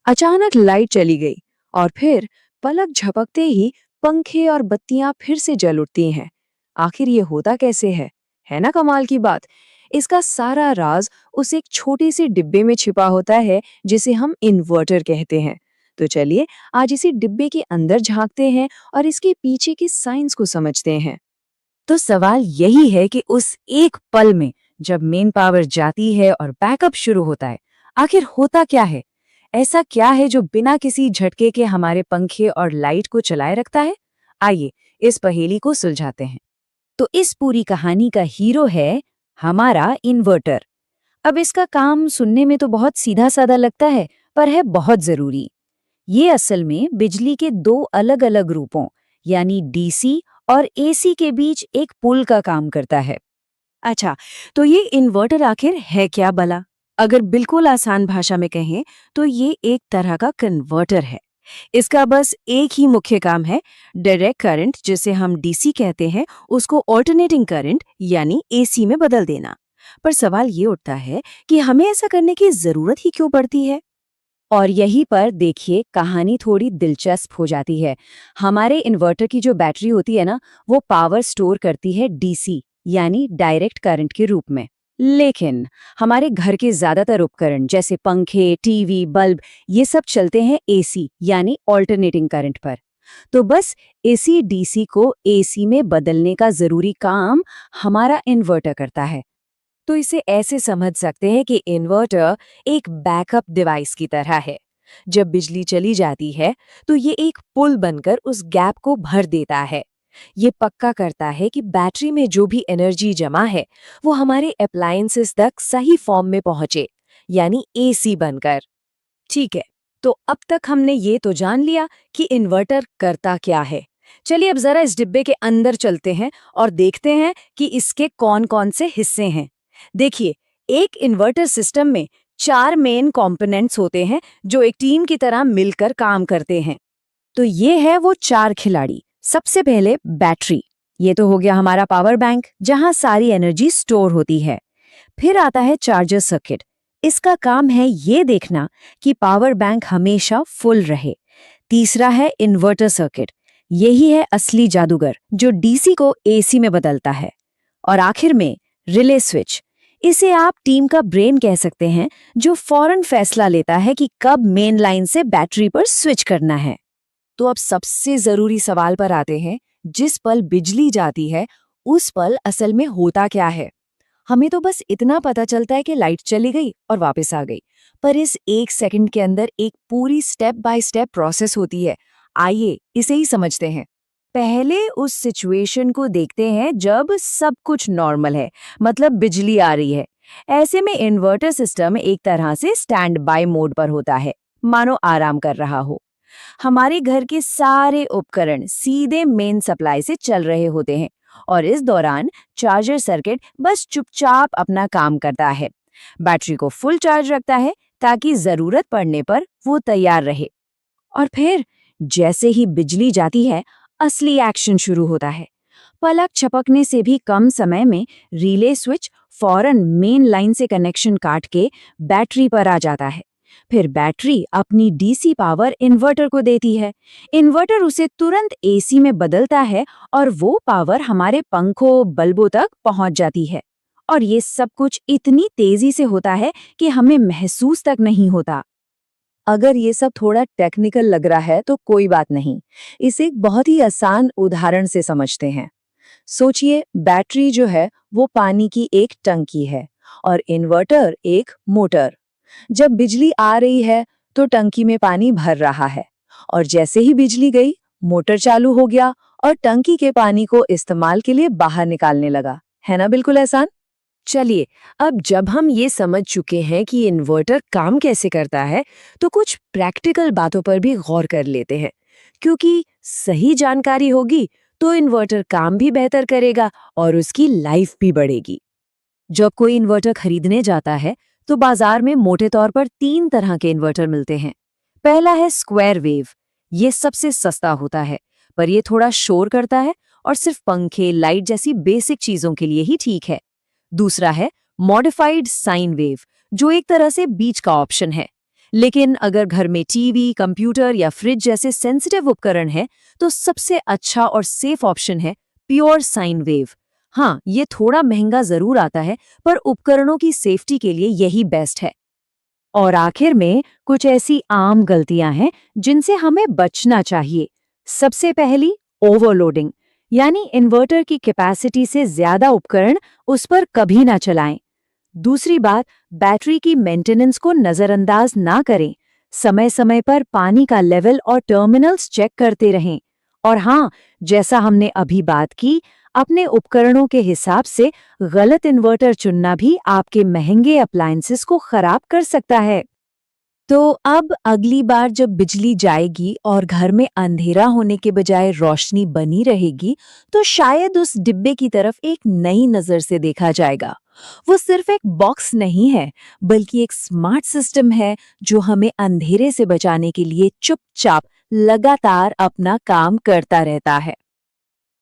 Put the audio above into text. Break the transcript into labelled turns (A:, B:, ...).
A: अचानक लाइट चली गई और फिर पलक झपकते ही पंखे और बत्तियां फिर से जल उठती हैं। आखिर ये होता कैसे है ना कमाल की बात। इसका सारा राज उस एक छोटे से डिब्बे में छिपा होता है जिसे हम इन्वर्टर कहते हैं। तो चलिए आज इसी डिब्बे के अंदर झांकते हैं और इसके पीछे की साइंस को समझते हैं।
B: तो सवाल यही है कि उस एक पल में जब मेन पावर जाती है और बैकअप शुरू होता है, आखिर होता क्या है? ऐसा क्या है जो बिना किसी झटके के हमारे पंखे और लाइट को चलाए रखता है? आइए इस पहेली को सुलझाते हैं। तो इस पूरी कहानी का हीरो है हमारा इन्वर्टर। अब इसका काम सुनने में तो बहुत सीधा साधा लगता है, पर है बहुत जरूरी। ये असल में बिजली के दो अलग अलग रूपों यानी डीसी और एसी के बीच एक पुल का काम करता है।
A: अच्छा, तो ये इन्वर्टर आखिर है क्या भला? अगर बिल्कुल आसान भाषा में कहें तो ये एक तरह का कन्वर्टर है। इसका बस एक ही मुख्य काम है, डायरेक्ट करंट जिसे हम डीसी कहते हैं उसको ऑल्टरनेटिंग करंट यानी एसी में बदल देना। पर सवाल ये उठता है कि हमें ऐसा करने की जरूरत ही क्यों पड़ती है?
B: और यहीं पर देखिए कहानी थोड़ी दिलचस्प हो जाती है। हमारे इन्वर्टर की जो बैटरी होती है ना, वो पावर स्टोर करती है डीसी यानी डायरेक्ट करंट के रूप में। लेकिन हमारे घर के ज्यादातर उपकरण जैसे पंखे, टीवी, बल्ब, ये सब चलते हैं एसी यानी ऑल्टरनेटिंग करंट पर। तो बस एसी डीसी को एसी में बदलने का जरूरी काम हमारा इन्वर्टर करता है।
A: तो इसे ऐसे समझ सकते हैं कि इन्वर्टर एक बैकअप डिवाइस की तरह है। जब बिजली चली जाती है तो ये एक पुल बनकर उस गैप को भर देता है। ये पक्का करता है कि बैटरी में जो भी एनर्जी जमा है वो हमारे अप्लायंसेस तक सही फॉर्म में पहुंचे, यानी एसी बनकर। ठीक है, तो अब तक हमने ये तो जान लिया कि इन्वर्टर करता क्या है। चलिए अब जरा इस डिब्बे के अंदर चलते हैं और देखते हैं कि इसके कौन-कौन से हिस्से हैं। देखिए, एक इन्वर्टर सिस्टम में 4 मेन कंपोनेंट्स होते हैं जो एक टीम की तरह मिलकर काम करते हैं। तो ये है वो 4 खिलाड़ी। सबसे पहले बैटरी। ये तो हो गया हमारा पावर बैंक जहां सारी एनर्जी स्टोर होती है। फिर आता है चार्जर सर्किट। इसका काम है ये देखना कि पावर बैंक हमेशा फुल रहे। तीसरा है इन्वर्टर सर्किट। यही है असली जादूगर जो डीसी को एसी में बदलता है। और आखिर में रिले स्विच। इसे आप टीम का ब्रेन कह सकते हैं, जो फौरन फैसला लेता है कि कब मेन लाइन से बैटरी पर स्विच करना है। तो अब सबसे जरूरी सवाल पर आते हैं, जिस पल बिजली जाती है उस पल असल में होता क्या है? हमें तो बस इतना पता चलता है कि लाइट चली गई और वापस आ गई, पर इस एक सेकंड के अंदर एक पूरी स्टेप बाय स्टेप प्रोसेस होती है। आइए इसे ही समझते हैं। पहले उस सिचुएशन को देखते हैं जब सब कुछ नॉर्मल है, मतलब बिजली आ रही है। ऐसे में इन्वर्टर सिस्टम एक तरह से स्टैंड बाय मोड पर होता है, मानो आराम कर रहा हो। हमारे घर के सारे उपकरण सीधे मेन सप्लाई से चल रहे होते हैं और इस दौरान चार्जर सर्किट बस चुपचाप अपना काम करता है। बैटरी को फुल चार्ज रखता है ताकि जरूरत पड़ने पर वो तैयार रहे। और फिर जैसे ही बिजली जाती है, असली एक्शन शुरू होता है। पलक झपकने से भी कम समय में रिले स्विच फौरन मेन लाइन से कनेक्शन काट के बैटरी पर आ जाता है। फिर बैटरी अपनी डीसी पावर इन्वर्टर को देती है। इन्वर्टर उसे तुरंत एसी में बदलता है और वो पावर हमारे पंखों, बल्बों तक पहुंच जाती है। और ये सब कुछ इतनी तेजी से होता है कि हमें महसूस तक नहीं होता। अगर ये सब थोड़ा टेक्निकल लग रहा है तो कोई बात नहीं, इसे एक बहुत ही आसान उदाहरण से समझते हैं। सोचिए, बैटरी जो है वो पानी की एक टंकी है और इन्वर्टर एक मोटर। जब बिजली आ रही है तो टंकी में पानी भर रहा है और जैसे ही बिजली गई, मोटर चालू हो गया और टंकी के पानी को इस्तेमाल के लिए बाहर निकालने लगा। है ना बिल्कुल आसान? चलिए, अब जब हम ये समझ चुके हैं कि इन्वर्टर काम कैसे करता है, तो कुछ प्रैक्टिकल बातों पर भी गौर कर लेते हैं। क्योंकि सही जानकारी होगी तो इन्वर्टर काम भी बेहतर करेगा और उसकी लाइफ भी बढ़ेगी। जब कोई इन्वर्टर खरीदने जाता है तो बाजार में मोटे तौर पर 3 तरह के इन्वर्टर मिलते हैं। पहला है स्क्वायर वेव। ये सबसे सस्ता होता है, पर ये थोड़ा शोर करता है और सिर्फ पंखे, लाइट जैसी बेसिक चीजों के लिए ही ठीक है। दूसरा है मॉडिफाइड साइन वेव, जो एक तरह से बीच का ऑप्शन है। लेकिन अगर घर में टीवी, कंप्यूटर या फ्रिज जैसे सेंसिटिव उपकरण हैं, तो सबसे अच्छा और सेफ ऑप्शन है प्योर साइन वेव। हाँ, ये थोड़ा महंगा जरूर आता है, पर उपकरणों की सेफ्टी के लिए यही बेस्ट है। और आखिर में कुछ ऐसी आम गलतियां हैं जिनसे हमें बचना चाहिए। सबसे पहली, ओवरलोडिंग, यानी इन्वर्टर की कैपेसिटी से ज्यादा उपकरण उस पर कभी ना चलाएं। दूसरी बात, बैटरी की मेंटेनेंस को नजरअंदाज ना करें। समय समय पर पानी का लेवल और टर्मिनल्स चेक करते रहें। और हाँ, जैसा हमने अभी बात की, अपने उपकरणों के हिसाब से गलत इन्वर्टर चुनना भी आपके महंगे अप्लायंसेस को खराब कर सकता है। तो अब अगली बार जब बिजली जाएगी और घर में अंधेरा होने के बजाय रोशनी बनी रहेगी, तो शायद उस डिब्बे की तरफ एक नई नजर से देखा जाएगा। वो सिर्फ एक बॉक्स नहीं है, बल्कि एक स्मार्ट सिस्टम है जो हमें अंधेरे से बचाने के लिए चुपचाप लगातार अपना काम करता रहता है।